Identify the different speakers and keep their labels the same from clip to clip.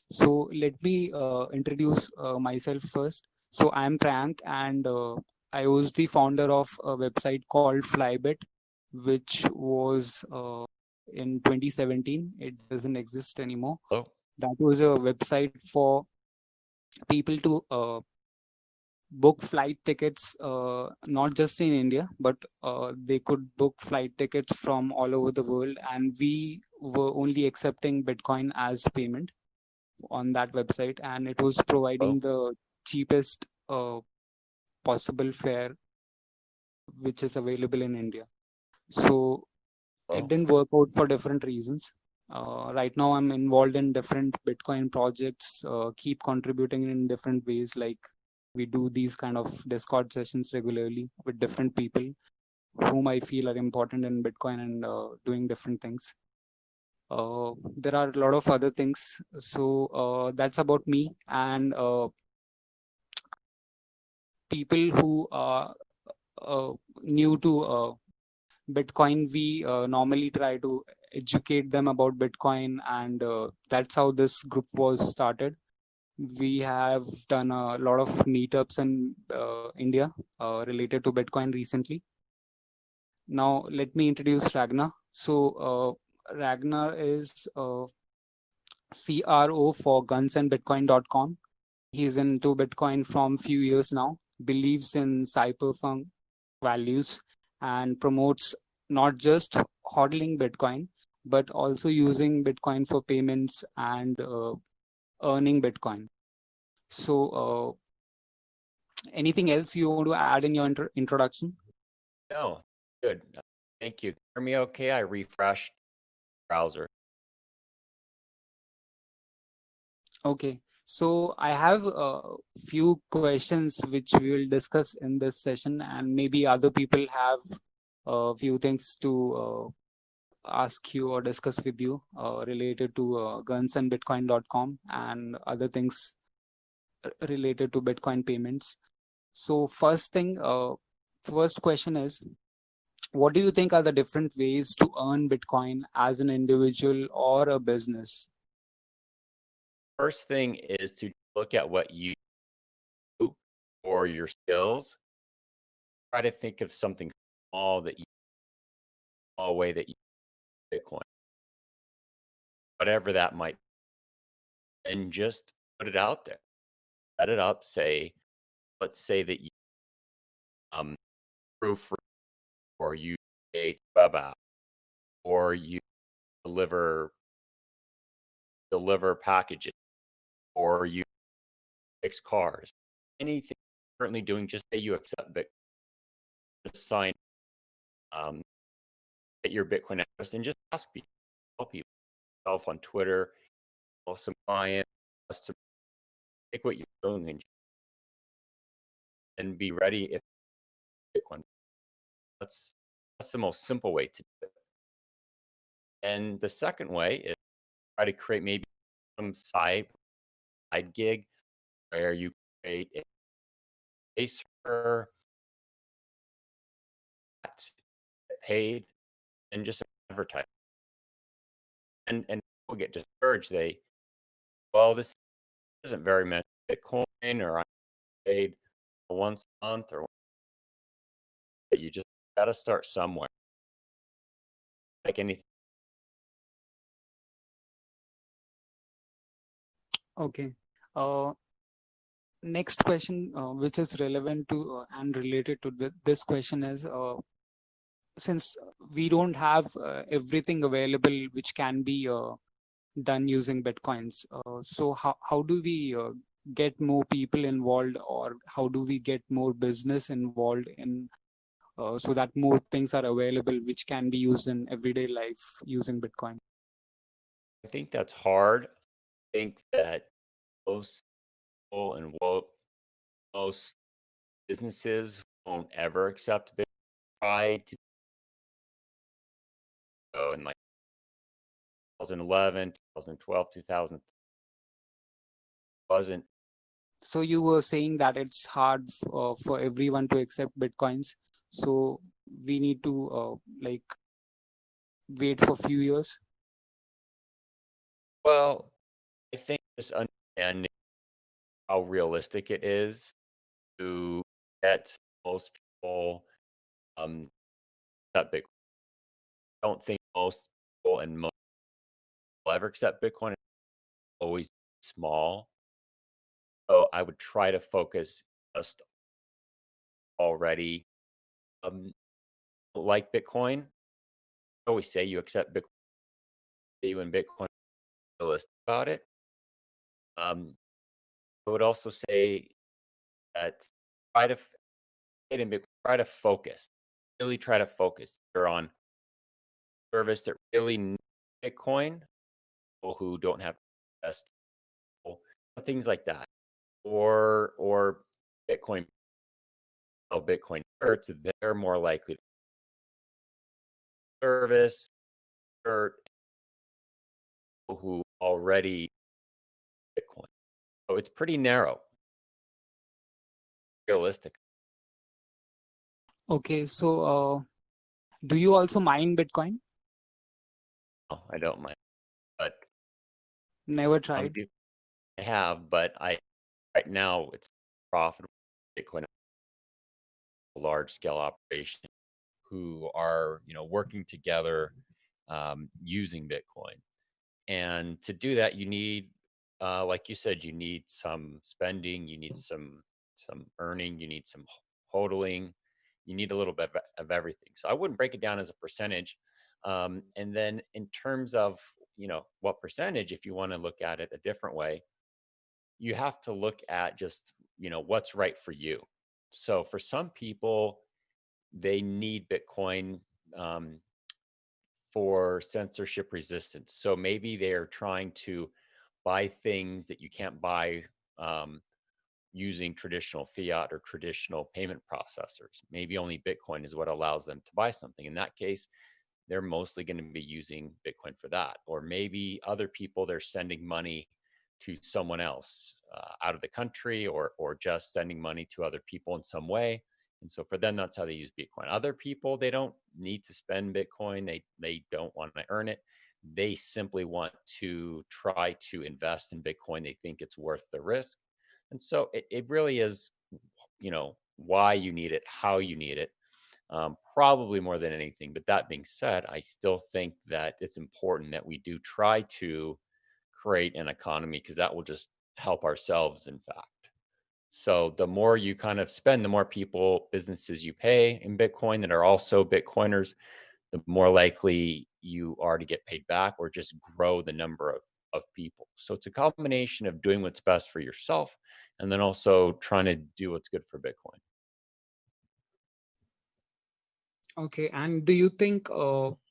Speaker 1: So let me introduce myself first. So I'm Prank, and I was the founder of a website called Flybit, which was in 2017. It doesn't exist anymore.
Speaker 2: Oh,
Speaker 1: That was a website for people to book flight tickets, not just in India, but they could book flight tickets from all over the world. And we were only accepting Bitcoin as payment on that website, and it was
Speaker 2: oh,
Speaker 1: providing the cheapest possible fare which is available in India. So it
Speaker 2: oh.
Speaker 1: didn't work out for different reasons. Right now, I'm involved in different Bitcoin projects, keep contributing in different ways. Like we do these kind of Discord sessions regularly with different people whom I feel are important in Bitcoin and doing different things. There are a lot of other things. So that's about me. And people who are new to Bitcoin, we normally try to educate them about Bitcoin, and that's how this group was started. We have done a lot of meetups in India related to Bitcoin recently. Now, let me introduce Ragnar. So, Ragnar is CRO for Guns N Bitcoin.com. He's into Bitcoin from few years now, believes in cypherpunk values, and promotes not just hodling Bitcoin, but also using Bitcoin for payments and earning Bitcoin. So, anything else you want to add in your introduction?
Speaker 2: No, good. Thank you. Hear me okay? I refreshed browser.
Speaker 1: Okay. So I have a few questions which we will discuss in this session, and maybe other people have a few things to ask you or discuss with you related to gunsandbitcoin.com and other things related to Bitcoin payments. So first question is, what do you think are the different ways to earn Bitcoin as an individual or a business?
Speaker 2: First thing is to look at what you do or your skills. Try to think of something small that you, small way that you Bitcoin, whatever that might be, and just put it out there. Set it up. Say, let's say that you um proof or you create web app or you deliver packages or you fix cars. Anything you're currently doing, just say you accept Bitcoin. Just sign get your Bitcoin address and just ask people, tell people yourself on Twitter, tell some client, to take what you're doing and be ready if Bitcoin. That's the most simple way to do it. And the second way is try to create maybe some side gig where you create a server that get paid and just advertise. And people get discouraged. This isn't very much Bitcoin, or I'm paid once a month, or you just got to start somewhere. Like anything.
Speaker 1: Okay. Uh, Next question, which is relevant to and related to this question is, since we don't have everything available which can be done using Bitcoins, so how do we get more people involved, or how do we get more business involved in so that more things are available which can be used in everyday life using Bitcoin?
Speaker 2: I think that's hard. I think that most people and most businesses won't ever accept Bitcoin. Try to go in like 2011, 2012, 2000 wasn't.
Speaker 1: So you were saying that it's hard for everyone to accept Bitcoins. So we need to like wait for few years.
Speaker 2: Well, I think just understanding how realistic it is to get most people accept Bitcoin. I don't think most people and most will ever accept Bitcoin. It's always small. So I would try to focus just already um, like Bitcoin. I always say you accept Bitcoin, you and Bitcoin are realistic about it. I would also say that try to in Bitcoin, try to focus. Really try to focus. You're on service that really need Bitcoin, people who don't have access to things like that, or Bitcoin, Bitcoin hurts. They're more likely to service or people who already Bitcoin. So it's pretty narrow, realistic.
Speaker 1: Okay, so do you also mine Bitcoin?
Speaker 2: No, I don't mind, but
Speaker 1: Never tried.
Speaker 2: do I have, but I right now it's profitable. Bitcoin, a large scale operation who are working together using Bitcoin. And to do that, you need, like you said, you need some spending, you need some earning, you need some hodling, you need a little bit of everything. So I wouldn't break it down as a percentage. And then in terms of what percentage, if you want to look at it a different way, you have to look at just what's right for you. So for some people, they need Bitcoin um, for censorship resistance. So maybe they're trying to buy things that you can't buy um, using traditional fiat or traditional payment processors. Maybe only Bitcoin is what allows them to buy something. In that case, they're mostly going to be using Bitcoin for that. Or maybe other people, they're sending money to someone else out of the country, or just sending money to other people in some way. And so for them, that's how they use Bitcoin. Other people, they don't need to spend Bitcoin. They don't want to earn it. They simply want to try to invest in Bitcoin. They think it's worth the risk. And so it really is, why you need it, how you need it, probably more than anything. But that being said, I still think that it's important that we do try to create an economy, because that will just help ourselves, in fact. So the more you kind of spend, the more people, businesses you pay in Bitcoin that are also Bitcoiners, the more likely you are to get paid back or just grow the number of people. So it's a combination of doing what's best for yourself and then also trying to do what's good for Bitcoin.
Speaker 1: Okay, and do you think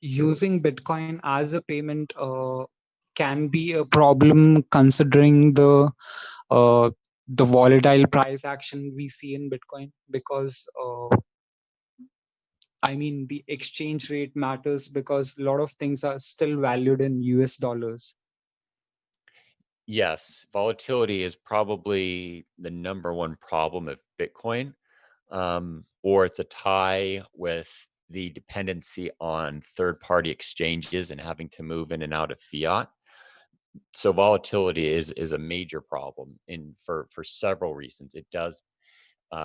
Speaker 1: using Bitcoin as a payment can be a problem considering uh, the volatile price action we see in Bitcoin? Because I mean, the exchange rate matters because a lot of things are still valued in US dollars.
Speaker 2: Yes, volatility is probably the number one problem of Bitcoin, or it's a tie with the dependency on third-party exchanges and having to move in and out of fiat. So volatility is a major problem in for several reasons. It does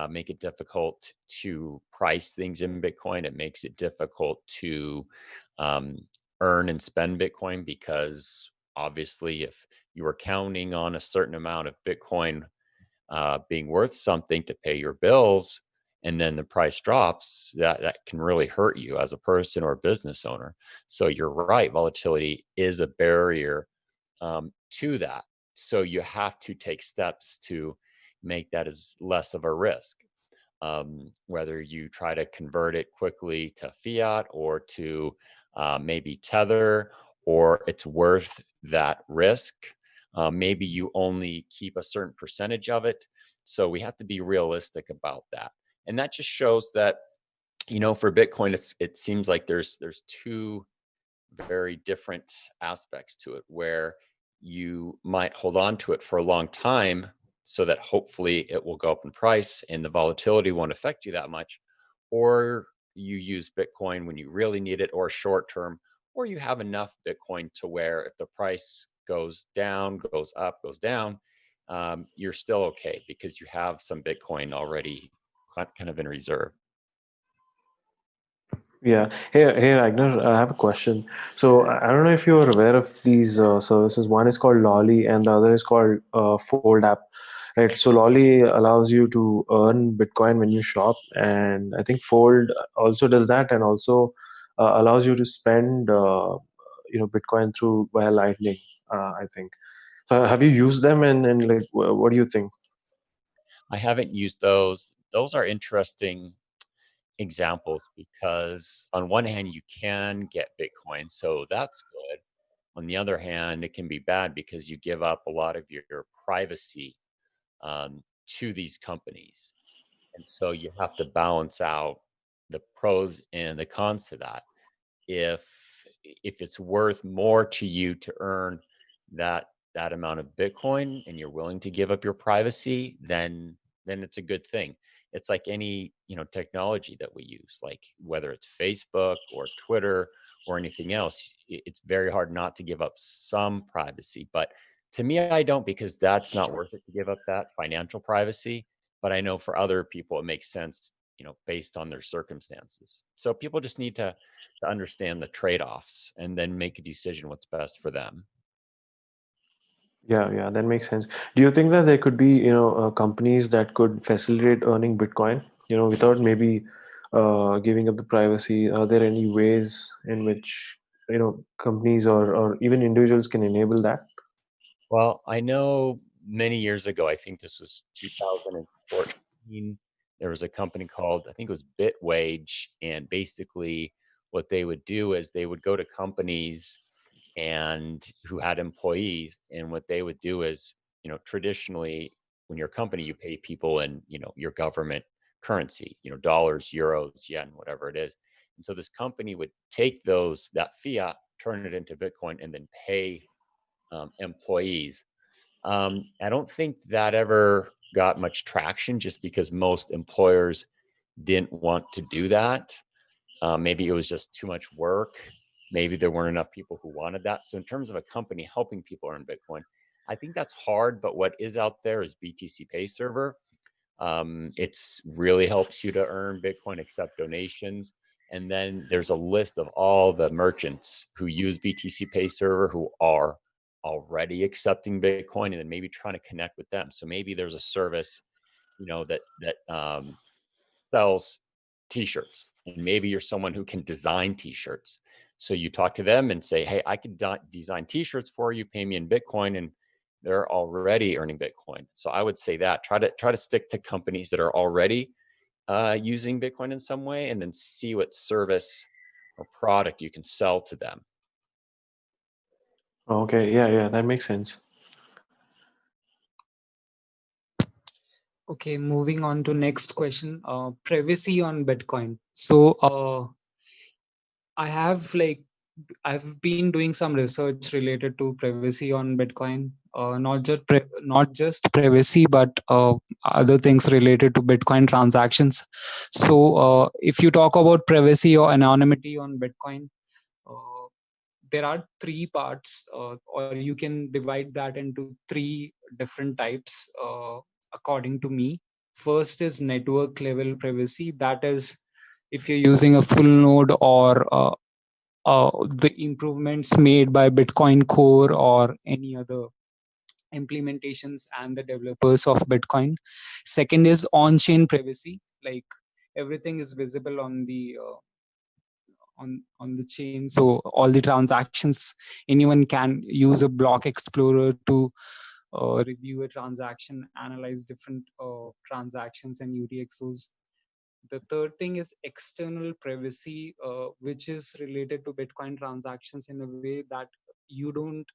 Speaker 2: make it difficult to price things in Bitcoin. It makes it difficult to um, earn and spend Bitcoin, because obviously, if you were counting on a certain amount of Bitcoin being worth something to pay your bills, and then the price drops, that can really hurt you as a person or a business owner. So you're right, volatility is a barrier to that. So you have to take steps to make that as less of a risk. Whether you try to convert it quickly to fiat or to maybe tether, or it's worth that risk. Maybe you only keep a certain percentage of it. So we have to be realistic about that. And that just shows that, for Bitcoin, it seems like there's two very different aspects to it, where you might hold on to it for a long time so that hopefully it will go up in price and the volatility won't affect you that much, or you use Bitcoin when you really need it, or short term, or you have enough Bitcoin to where if the price goes down, goes up, goes down, you're still okay because you have some Bitcoin already kind of in reserve.
Speaker 3: Yeah. Hey, Ragnar, I have a question. So I don't know if you are aware of these services. One is called Lolly, and the other is called Fold app. Right. So Lolly allows you to earn Bitcoin when you shop, and I think Fold also does that, and also allows you to spend Bitcoin through via Lightning. I think. Have you used them, and like, what do you think?
Speaker 2: I haven't used those. Those are interesting examples because on one hand you can get Bitcoin, so that's good. On the other hand, it can be bad because you give up a lot of your privacy to these companies, and so you have to balance out the pros and the cons to that. If it's worth more to you to earn that amount of Bitcoin and you're willing to give up your privacy, then it's a good thing. It's like any technology that we use, like whether it's Facebook or Twitter or anything else. It's very hard not to give up some privacy. But to me, I don't, because that's not worth it to give up that financial privacy. But I know for other people, it makes sense, based on their circumstances. So people just need to understand the trade-offs and then make a decision what's best for them.
Speaker 3: Yeah, that makes sense. Do you think that there could be, companies that could facilitate earning Bitcoin, without maybe giving up the privacy? Are there any ways in which, companies or even individuals can enable that?
Speaker 2: Well, I know many years ago, I think this was 2014, there was a company called, I think it was Bitwage, and basically what they would do is they would go to companies and who had employees, and what they would do is, traditionally when you're a company, you pay people in, your government currency, dollars, euros, yen, whatever it is. And so this company would take that fiat, turn it into Bitcoin, and then pay employees. I don't think that ever got much traction just because most employers didn't want to do that. Maybe it was just too much work. Maybe there weren't enough people who wanted that. So in terms of a company helping people earn Bitcoin, I think that's hard. But what is out there is BTC Pay Server. It's really helps you to earn Bitcoin, accept donations. And then there's a list of all the merchants who use BTC Pay Server who are already accepting Bitcoin, and then maybe trying to connect with them. So maybe there's a service, that sells t-shirts, and maybe you're someone who can design t-shirts. So you talk to them and say, hey, I could design t-shirts for you, pay me in Bitcoin, and they're already earning Bitcoin. So I would say that try to stick to companies that are already using Bitcoin in some way, and then see what service or product you can sell to them.
Speaker 3: Okay, yeah, that makes sense.
Speaker 1: Okay, moving on to next question. Privacy on Bitcoin. So I have I've been doing some research related to privacy on Bitcoin. Not just privacy, but other things related to Bitcoin transactions. So if you talk about privacy or anonymity on Bitcoin, uh, there are three parts, or you can divide that into three different types, according to me. First is network level privacy. That is, if you're using a full node or the improvements made by Bitcoin Core or any other implementations and the developers of Bitcoin. Second is on-chain privacy, like everything is visible on the chain, so all the transactions, anyone can use a block explorer to review a transaction, analyze different transactions and UTXOs. The third thing is external privacy, which is related to Bitcoin transactions in a way that you don't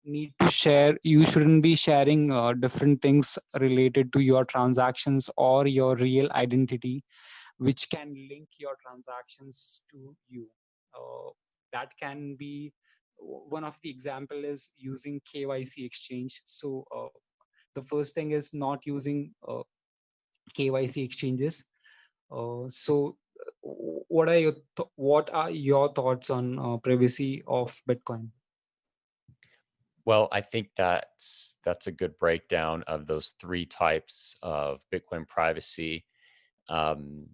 Speaker 1: need to share, you shouldn't be sharing different things related to your transactions or your real identity, which can link your transactions to you. That can be one of the example is using KYC exchange. So the first thing is not using KYC exchanges. So what are your thoughts on privacy of Bitcoin?
Speaker 2: Well, I think that's a good breakdown of those three types of Bitcoin privacy. Um,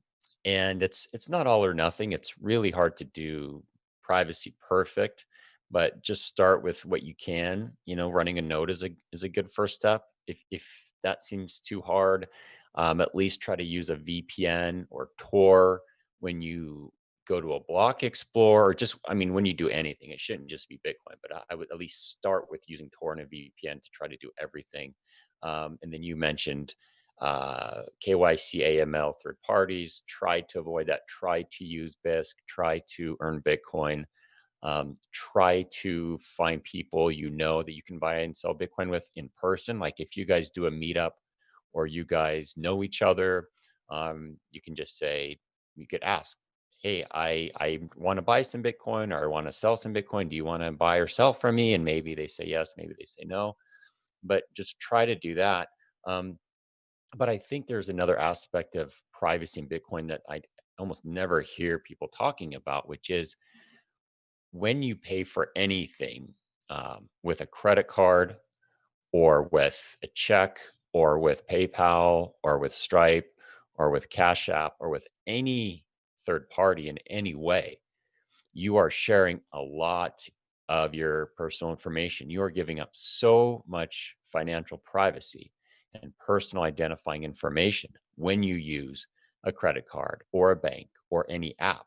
Speaker 2: and it's not all or nothing. It's really hard to do privacy perfect, but just start with what you can. Running a node is a good first step. If that seems too hard, at least try to use a VPN or Tor when you go to a block explorer, or just, I mean, when you do anything. It shouldn't just be Bitcoin, but I would at least start with using Tor and a VPN to try to do everything. And then you mentioned KYC, AML, third parties. Try to avoid that. Try to use BISC. Try to earn Bitcoin. Try to find people that you can buy and sell Bitcoin with in person. Like if you guys do a meetup or you guys know each other, you can just say, you could ask, hey, I want to buy some Bitcoin, or I want to sell some Bitcoin. Do you want to buy or sell from me? And maybe they say yes, maybe they say no, but just try to do that. But I think there's another aspect of privacy in Bitcoin that I almost never hear people talking about, which is when you pay for anything with a credit card or with a check or with PayPal or with Stripe or with Cash App or with any third party in any way, you are sharing a lot of your personal information. You are giving up so much financial privacy and personal identifying information when you use a credit card or a bank or any app,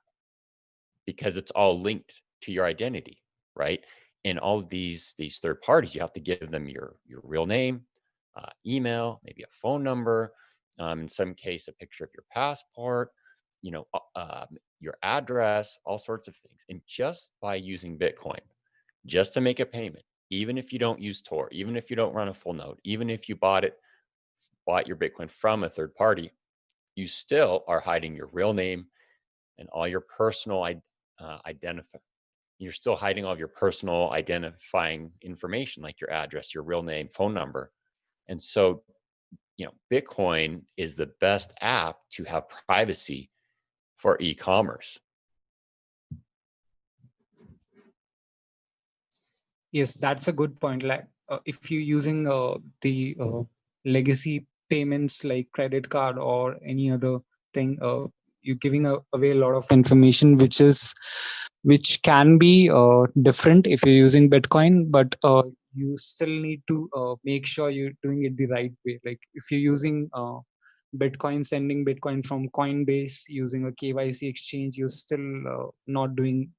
Speaker 2: because it's all linked to your identity, right? And all of these third parties, you have to give them your real name, email, maybe a phone number, in some case a picture of your passport, your address, all sorts of things. And just by using Bitcoin, just to make a payment, even if you don't use Tor, even if you don't run a full node, even if you bought your Bitcoin from a third party, you still are hiding your real name and all your personal identify. You're still hiding all of your personal identifying information, like your address, your real name, phone number. And so, Bitcoin is the best app to have privacy for e-commerce.
Speaker 1: Yes, that's a good point. Like if you're using the legacy payments like credit card or any other thing, you're giving away a lot of information, which can be different if you're using Bitcoin, but you still need to make sure you're doing it the right way. Like if you're using Bitcoin, sending Bitcoin from Coinbase using a KYC exchange, you're still not doing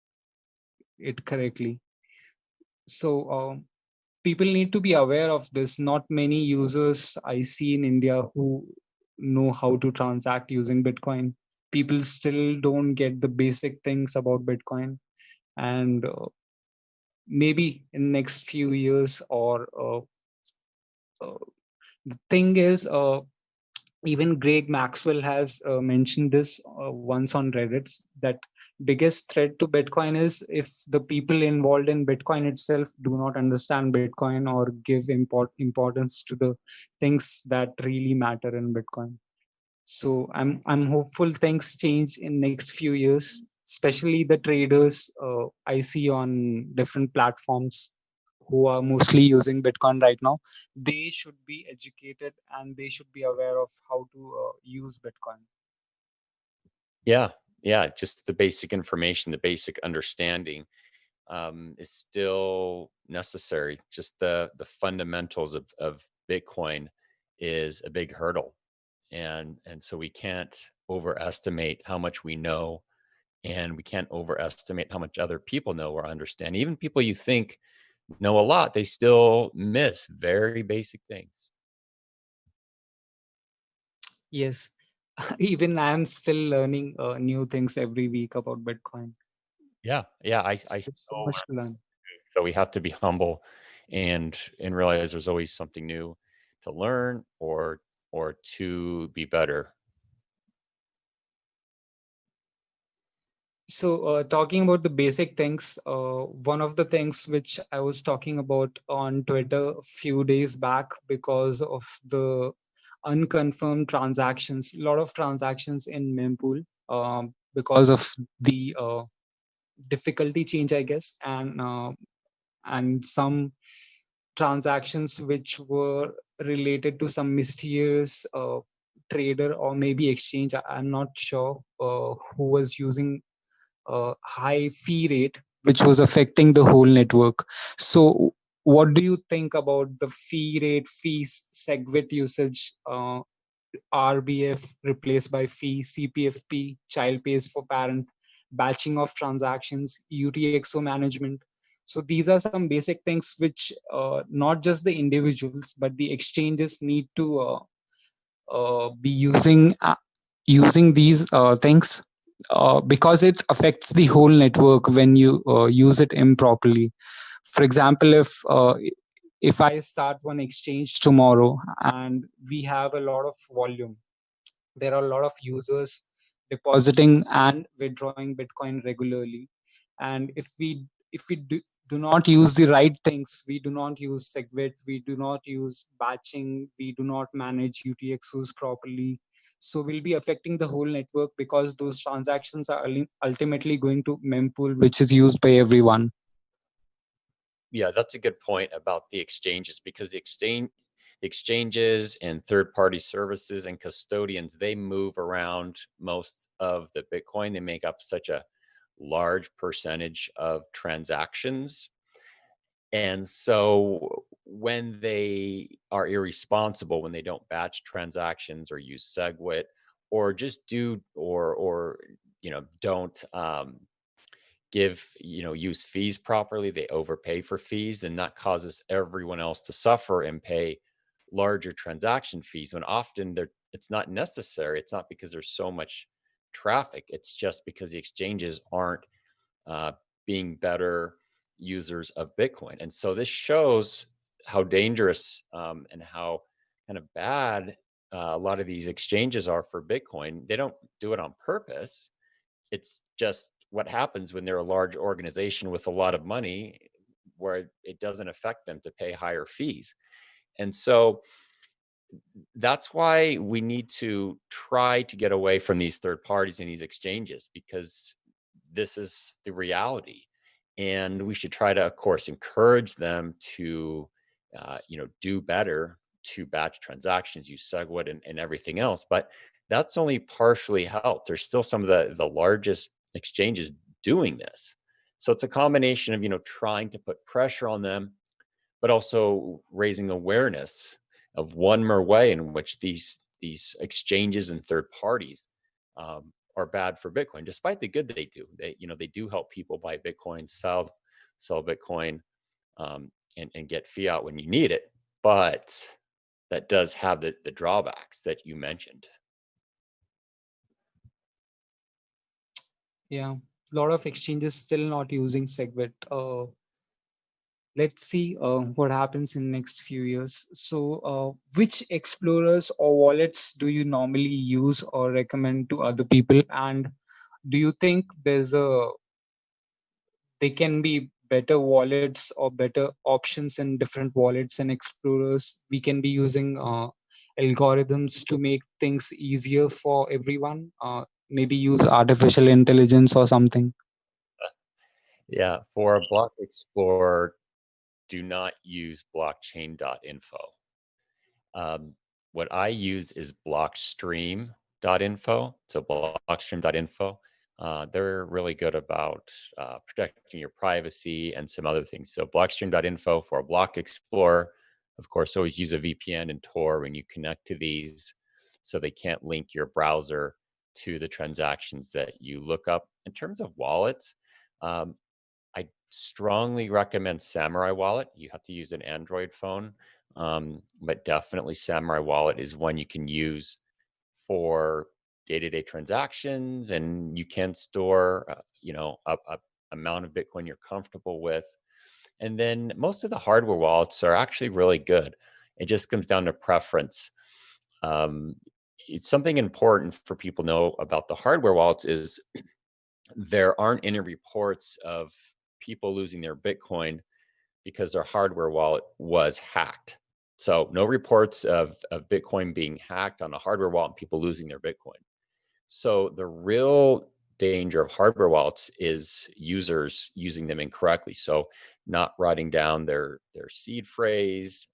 Speaker 1: it correctly. So people need to be aware of this. Not many users I see in India who know how to transact using Bitcoin. People still don't get the basic things about Bitcoin, and maybe in next few years, or uh, the thing is, even Greg Maxwell has mentioned this once on Reddit, that biggest threat to Bitcoin is if the people involved in Bitcoin itself do not understand Bitcoin or give importance to the things that really matter in Bitcoin. So I'm hopeful things change in next few years, especially the traders I see on different platforms who are mostly using Bitcoin right now. They should be educated and they should be aware of how to use Bitcoin.
Speaker 2: Yeah, just the basic information, the basic understanding is still necessary. Just the fundamentals of Bitcoin is a big hurdle, and so we can't overestimate how much we know, and we can't overestimate how much other people know or understand. Even people you think know a lot, they still miss very basic things.
Speaker 1: Yes, even I'm still learning new things every week about Bitcoin.
Speaker 2: Yeah, I
Speaker 1: There's so
Speaker 2: still
Speaker 1: much
Speaker 2: learn.
Speaker 1: to learn.
Speaker 2: So we have to be humble and realize there's always something new to learn or to be better.
Speaker 1: So, talking about the basic things, one of the things which I was talking about on Twitter a few days back, because of the unconfirmed transactions, a lot of transactions in mempool, because of the difficulty change, I guess, and some transactions which were related to some mysterious trader or maybe exchange. I'm not sure who was using a high fee rate, which was affecting the whole network. So, what do you think about the fee rate, fees, Segwit usage, RBF replaced by fee, CPFP, child pays for parent, batching of transactions, UTXO management? So these are some basic things which not just the individuals but the exchanges need to be using these things because it affects the whole network when you use it improperly. For example, if I start one exchange tomorrow and we have a lot of volume, there are a lot of users depositing and withdrawing Bitcoin regularly, and if we do not use the right things, we do not use Segwit, we do not use batching, we do not manage UTXOs properly, so we'll be affecting the whole network because those transactions are ultimately going to mempool, which is used by everyone.
Speaker 2: Yeah, that's a good point about the exchanges, because the exchanges and third-party services and custodians, they move around most of the Bitcoin. They make up such a large percentage of transactions. And so when they are irresponsible, when they don't batch transactions or use Segwit, or just do or don't use fees properly, they overpay for fees, and that causes everyone else to suffer and pay larger transaction fees when often it's not necessary. It's not because there's so much traffic, it's just because the exchanges aren't being better users of Bitcoin. And so this shows how dangerous and how kind of bad a lot of these exchanges are for Bitcoin. They don't do it on purpose. It's just what happens when they're a large organization with a lot of money, where it doesn't affect them to pay higher fees. And so that's why we need to try to get away from these third parties and these exchanges, because this is the reality. And we should try to, of course, encourage them to, do better, to batch transactions, use Segwit and everything else. But that's only partially helped. There's still some of the largest exchanges doing this. So it's a combination of, trying to put pressure on them, but also raising awareness of one more way in which these exchanges and third parties are bad for Bitcoin, despite the good they do. They do help people buy Bitcoin, sell Bitcoin, and get fiat when you need it. But that does have the drawbacks that you mentioned.
Speaker 1: Yeah, a lot of exchanges still not using Segwit. Let's see what happens in next few years. So, which explorers or wallets do you normally use or recommend to other people? And do you think they can be better wallets or better options in different wallets and explorers? We can be using algorithms to make things easier for everyone. Maybe use artificial intelligence or something.
Speaker 2: Yeah, for a block explorer, do not use blockchain.info. What I use is blockstream.info. So blockstream.info. They're really good about protecting your privacy and some other things. So blockstream.info for a block explorer. Of course, always use a VPN and Tor when you connect to these, so they can't link your browser to the transactions that you look up. In terms of wallets, I strongly recommend Samurai Wallet. You have to use an Android phone, but definitely Samurai Wallet is one you can use for day-to-day transactions, and you can store, a amount of Bitcoin you're comfortable with. And then most of the hardware wallets are actually really good. It just comes down to preference. It's something important for people to know about the hardware wallets is there aren't any reports of people losing their Bitcoin because their hardware wallet was hacked. So no reports of Bitcoin being hacked on a hardware wallet and people losing their Bitcoin. So the real danger of hardware wallets is users using them incorrectly. So not writing down their seed phrase,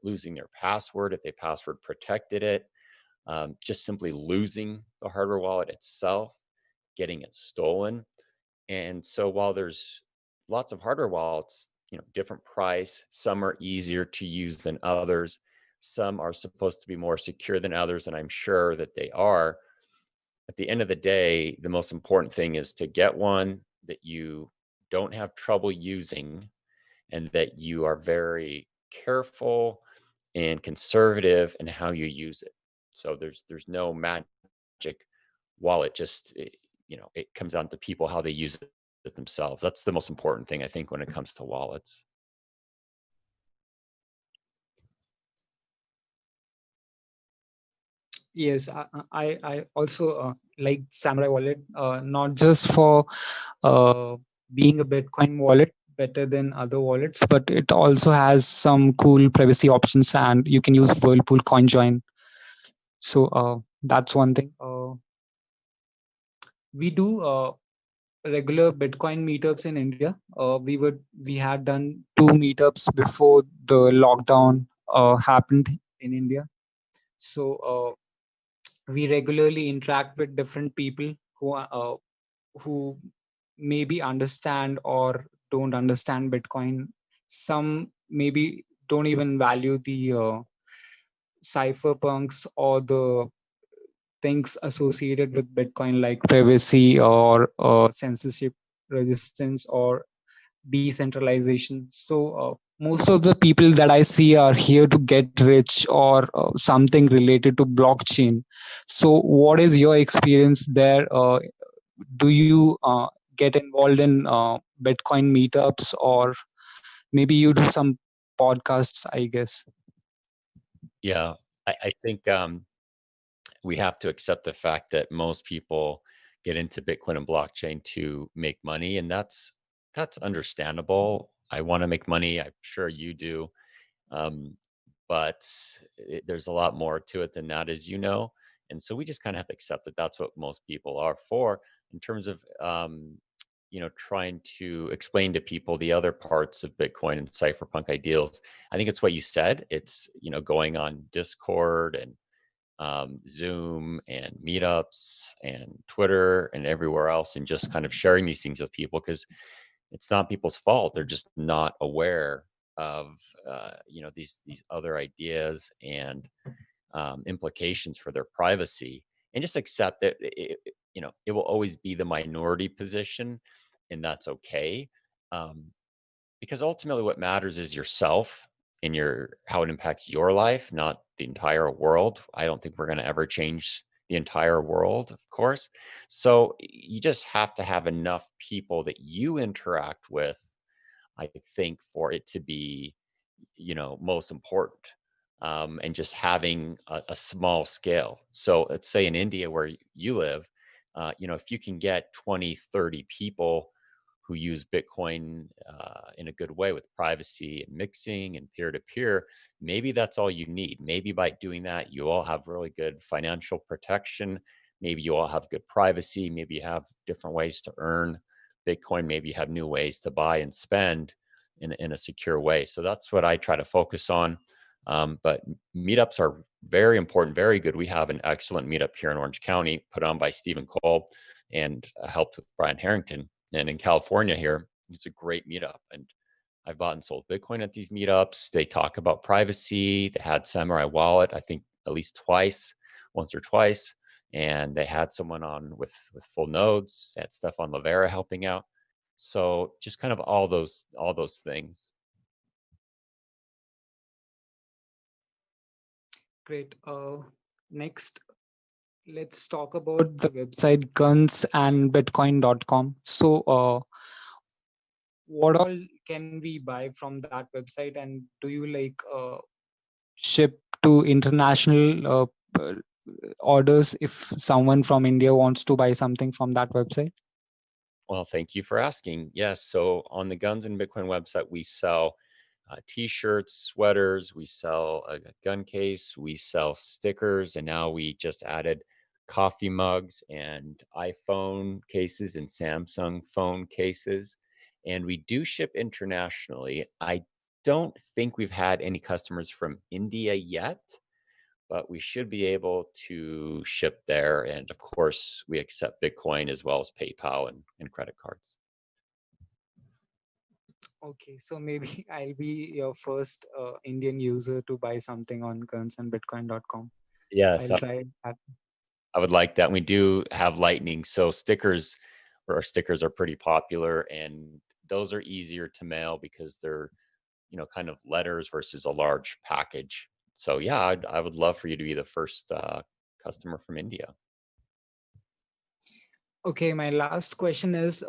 Speaker 2: losing their password if they password protected it, just simply losing the hardware wallet itself, getting it stolen. And so while there's lots of hardware wallets, different price, some are easier to use than others, some are supposed to be more secure than others, and I'm sure that they are. At the end of the day, the most important thing is to get one that you don't have trouble using and that you are very careful and conservative in how you use it. So there's no magic wallet, just it comes down to people how they use it themselves. That's the most important thing, I think, when it comes to wallets.
Speaker 1: Yes, I also like Samurai Wallet, not just for uh, being a Bitcoin wallet better than other wallets, but it also has some cool privacy options, and you can use Whirlpool CoinJoin. So that's one thing. We do regular Bitcoin meetups in India. We had done two meetups before the lockdown happened in India. So we regularly interact with different people who maybe understand or don't understand Bitcoin. Some maybe don't even value the cypherpunks or the things associated with Bitcoin, like privacy or censorship resistance or decentralization. So most of the people that I see are here to get rich or something related to blockchain. So what is your experience there? Do you get involved in Bitcoin meetups, or maybe you do some podcasts, I guess?
Speaker 2: Yeah, I think we have to accept the fact that most people get into Bitcoin and blockchain to make money, and that's understandable. I want to make money. I'm sure you do. Um, but there's a lot more to it than that, as you know. And so we just kind of have to accept that that's what most people are for. In terms of, trying to explain to people the other parts of Bitcoin and cypherpunk ideals, I think it's what you said. It's, going on Discord and Zoom and meetups and Twitter and everywhere else, and just kind of sharing these things with people, because it's not people's fault. They're just not aware of these other ideas and implications for their privacy, and just accept that it will always be the minority position, and that's okay. Um, because ultimately what matters is yourself and how it impacts your life, not the entire world. I don't think we're going to ever change the entire world, of course. So you just have to have enough people that you interact with, I think, for it to be, most important. And just having a small scale. So let's say in India where you live, if you can get 20, 30 people who use Bitcoin in a good way with privacy and mixing and peer-to-peer, maybe that's all you need. Maybe by doing that, you all have really good financial protection. Maybe you all have good privacy. Maybe you have different ways to earn Bitcoin. Maybe you have new ways to buy and spend in a secure way. So that's what I try to focus on. But meetups are very important, very good. We have an excellent meetup here in Orange County put on by Stephen Cole and helped with Brian Harrington. And in California here, it's a great meetup. And I've bought and sold Bitcoin at these meetups. They talk about privacy. They had Samurai Wallet, I think at least once or twice. And they had someone on with full nodes. They had Stefan Lavera helping out. So just kind of all those things.
Speaker 1: Great. Next, let's talk about the website gunsandbitcoin.com. So, what all can we buy from that website, and do you like ship to international orders if someone from India wants to buy something from that website?
Speaker 2: Well, thank you for asking. Yes. So on the Guns N Bitcoin website, we sell t-shirts, sweaters, we sell a gun case, we sell stickers, and now we just added coffee mugs and iPhone cases and Samsung phone cases. And we do ship internationally. I don't think we've had any customers from India yet, but we should be able to ship there. And of course, we accept Bitcoin as well as PayPal and credit cards.
Speaker 1: Okay, so maybe I'll be your first Indian user to buy something on gunsandbitcoin.com.
Speaker 2: Yes,
Speaker 1: I'll try that.
Speaker 2: I would like that. We do have Lightning, so stickers are pretty popular, and those are easier to mail because they're, kind of letters versus a large package. So yeah, I would love for you to be the first customer from India.
Speaker 1: Okay, my last question is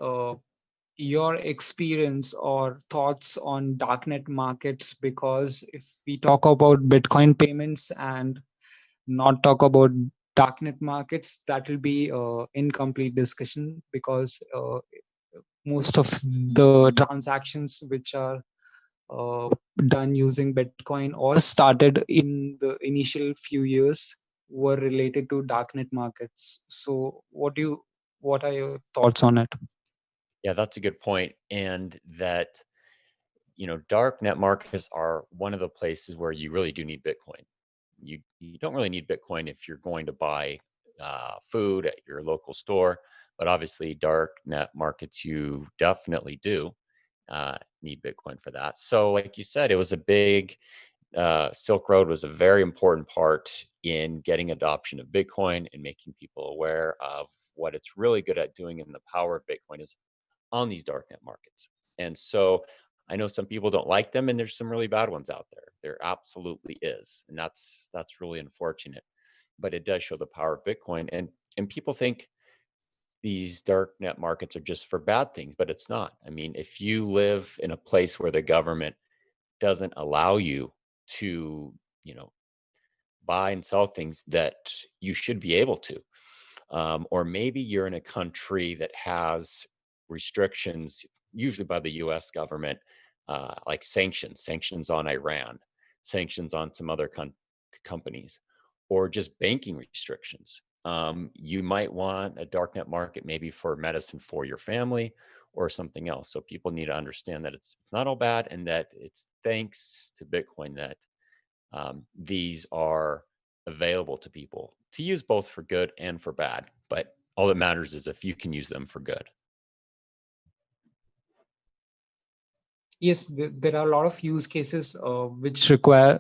Speaker 1: your experience or thoughts on darknet markets, because if we talk about Bitcoin payments and not talk about darknet markets, that will be incomplete discussion, because most of the transactions which are uh, done using Bitcoin or started in the initial few years were related to darknet markets. So what are your thoughts on it?
Speaker 2: Yeah, that's a good point. And that, dark net markets are one of the places where you really do need Bitcoin. You don't really need Bitcoin if you're going to buy food at your local store, but obviously dark net markets you definitely do need Bitcoin for that. So, like you said, it was a big Silk Road was a very important part in getting adoption of Bitcoin and making people aware of what it's really good at doing, and the power of Bitcoin is on these darknet markets. And so I know some people don't like them, and there's some really bad ones out there. There absolutely is, and that's really unfortunate. But it does show the power of Bitcoin, and people think these darknet markets are just for bad things, but it's not. I mean, if you live in a place where the government doesn't allow you to, buy and sell things that you should be able to, or maybe you're in a country that has restrictions, usually by the US government, like sanctions on Iran, sanctions on some other companies, or just banking restrictions. You might want a darknet market maybe for medicine for your family or something else. So people need to understand that it's not all bad, and that it's thanks to Bitcoin that these are available to people to use both for good and for bad. But all that matters is if you can use them for good.
Speaker 1: Yes, there are a lot of use cases which require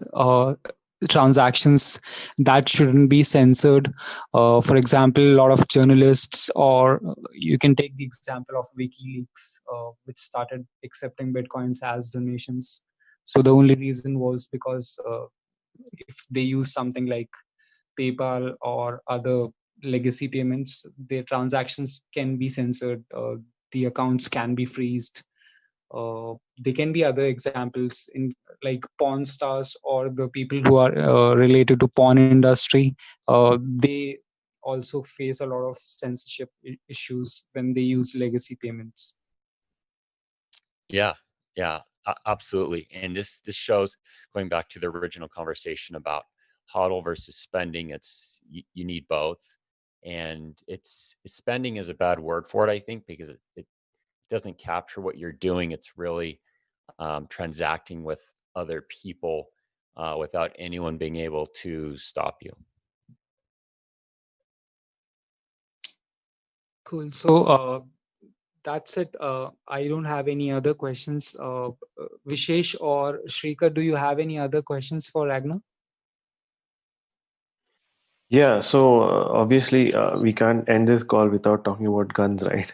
Speaker 1: transactions that shouldn't be censored. For example, a lot of journalists, or you can take the example of WikiLeaks, which started accepting Bitcoins as donations. So the only reason was because if they use something like PayPal or other legacy payments, their transactions can be censored. The accounts can be freezed. There can be other examples in like porn stars or the people who are related to porn industry. They also face a lot of censorship issues when they use legacy payments.
Speaker 2: Yeah, yeah, absolutely. And this shows, going back to the original conversation about HODL versus spending. It's you need both, and it's spending is a bad word for it, I think, because it doesn't capture what you're doing. It's really transacting with other people without anyone being able to stop you.
Speaker 1: Cool. So that's it. I don't have any other questions. Vishesh or Shrikar, do you have any other questions for Ragnar?
Speaker 3: Yeah, so obviously we can't end this call without talking about guns, right?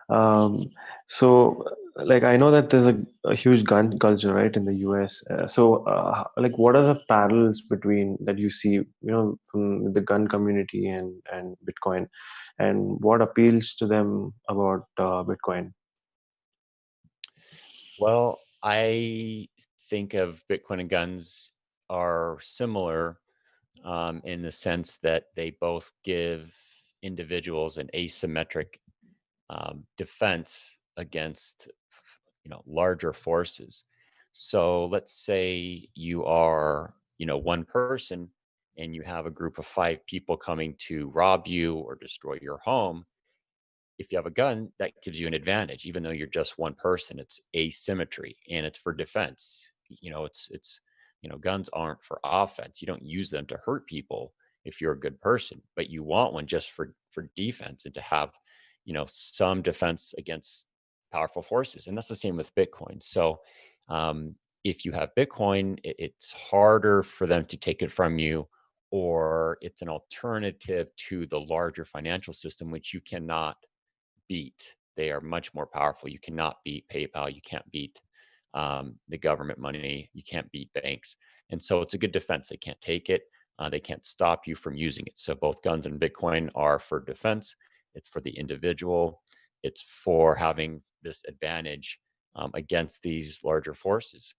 Speaker 3: Um, so, like, I know that there's a huge gun culture, right, in the US. Like, what are the parallels between that you see, from the gun community and Bitcoin, and what appeals to them about Bitcoin?
Speaker 2: Well, I think of Bitcoin and guns are similar in the sense that they both give individuals an asymmetric defense against larger forces. So let's say you are one person and you have a group of 5 people coming to rob you or destroy your home, if you have a gun, that gives you an advantage, even though you're just one person. It's asymmetry, and it's for defense. It's guns aren't for offense. You don't use them to hurt people if you're a good person, but you want one just for defense and to have, some defense against powerful forces. And that's the same with Bitcoin. So if you have Bitcoin, it's harder for them to take it from you, or it's an alternative to the larger financial system, which you cannot beat. They are much more powerful. You cannot beat PayPal. You can't beat the government money. You can't beat banks. And so it's a good defense. They can't take it. They can't stop you from using it. So both guns and Bitcoin are for defense. It's for the individual. It's for having this advantage against these larger forces.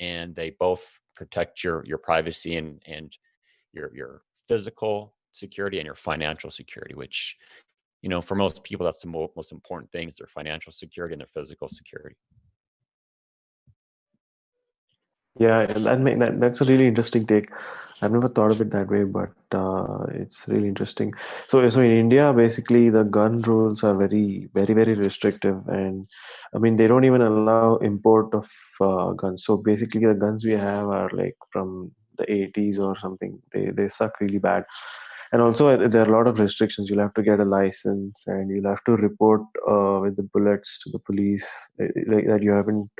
Speaker 2: And they both protect your privacy and your physical security and your financial security, which for most people, that's the most important thing, is their financial security and their physical security.
Speaker 3: Yeah, and that's a really interesting take. I've never thought of it that way, but it's really interesting. So in India, basically, the gun rules are very, very, very restrictive, and I mean, they don't even allow import of guns. So basically, the guns we have are like from the 80s or something. They suck really bad, and also there are a lot of restrictions. You'll have to get a license, and you'll have to report with the bullets to the police like that you haven't.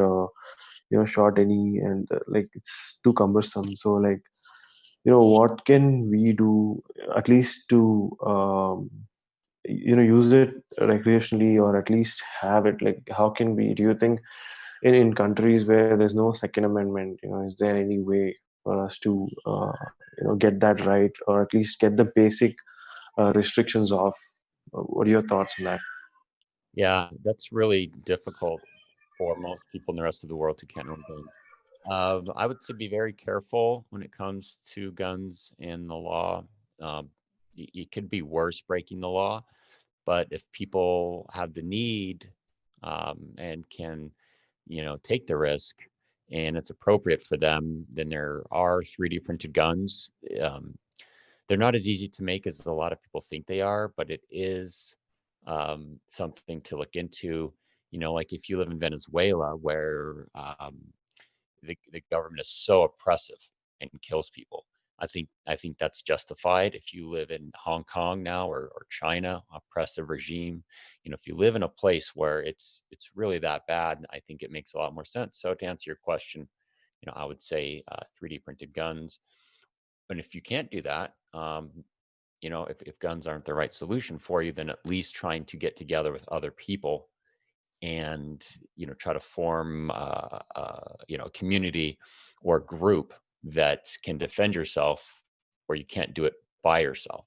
Speaker 3: Shot any, and like it's too cumbersome. So like, what can we do at least to use it recreationally, or at least have it? Like, how can we, do you think, in countries where there's no second amendment, is there any way for us to get that right, or at least get the basic restrictions off? What are your thoughts on that?
Speaker 2: Yeah, that's really difficult for most people in the rest of the world who can't own guns. I would say be very careful when it comes to guns and the law. It could be worse breaking the law, but if people have the need and can, take the risk, and it's appropriate for them, then there are 3D printed guns. They're not as easy to make as a lot of people think they are, but it is something to look into. Like if you live in Venezuela, where the government is so oppressive and kills people. I think that's justified. If you live in Hong Kong now, or China, oppressive regime, if you live in a place where it's really that bad, I think it makes a lot more sense. So to answer your question, I would say 3D printed guns. And if you can't do that, if guns aren't the right solution for you, then at least trying to get together with other people and try to form a community or group that can defend yourself, where you can't do it by yourself,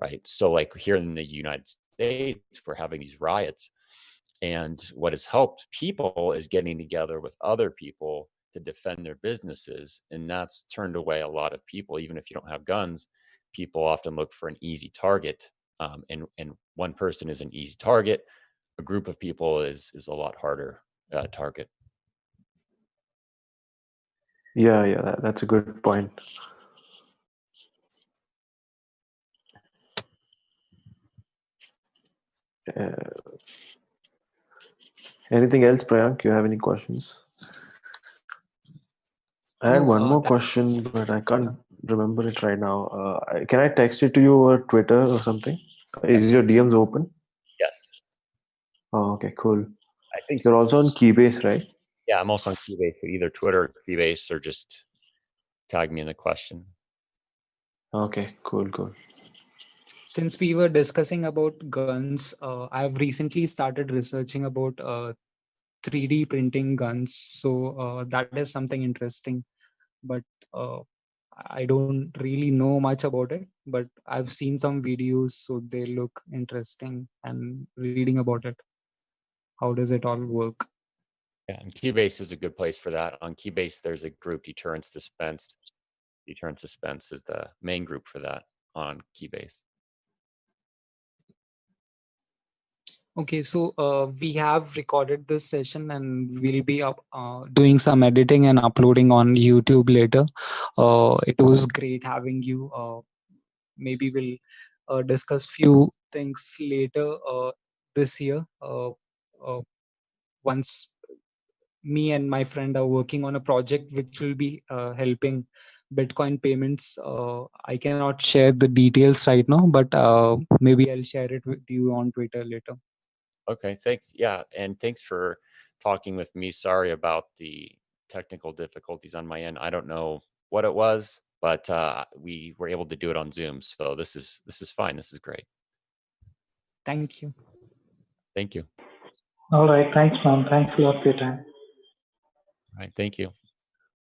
Speaker 2: right? So like here in the United States, we're having these riots, and what has helped people is getting together with other people to defend their businesses, and that's turned away a lot of people. Even if you don't have guns, people often look for an easy target, and one person is an easy target. A group of people is a lot harder target.
Speaker 3: Yeah, that's a good point. uh, Anything else, Prayank? You have any questions? I had
Speaker 1: No,
Speaker 3: one more
Speaker 1: that
Speaker 3: question, but I can't remember it right now. Can I text it to you over Twitter or something? Is your DMs open?
Speaker 2: Yes,
Speaker 3: Oh, okay, cool.
Speaker 2: I think so.
Speaker 3: You're also on Keybase, right?
Speaker 2: Yeah, I'm also on Keybase, so either Twitter or Keybase, or just tag me in the question.
Speaker 3: Okay, cool.
Speaker 1: since we were discussing about guns, I've recently started researching about 3D printing guns. So that is something interesting, but uh, I don't really know much about it. But I've seen some videos, so they look interesting, and reading about it. How does it all work?
Speaker 2: Yeah, and Keybase is a good place for that. On Keybase, there's a group, Deterrence Dispense. Deterrence Dispense is the main group for that on Keybase.
Speaker 1: Okay, so we have recorded this session and we'll be doing some editing and uploading on YouTube later. It was great having you. Maybe we'll discuss few things later this year. Once me and my friend are working on a project which will be helping Bitcoin payments. I cannot share the details right now, but maybe I'll share it with you on Twitter later.
Speaker 2: Okay, thanks. Yeah, and thanks for talking with me. Sorry about the technical difficulties on my end. I don't know what it was, but we were able to do it on Zoom. So this is fine. This is great.
Speaker 1: Thank you.
Speaker 2: Thank you.
Speaker 4: All right. Thanks, man. Thanks a lot for your time.
Speaker 2: All right. Thank you.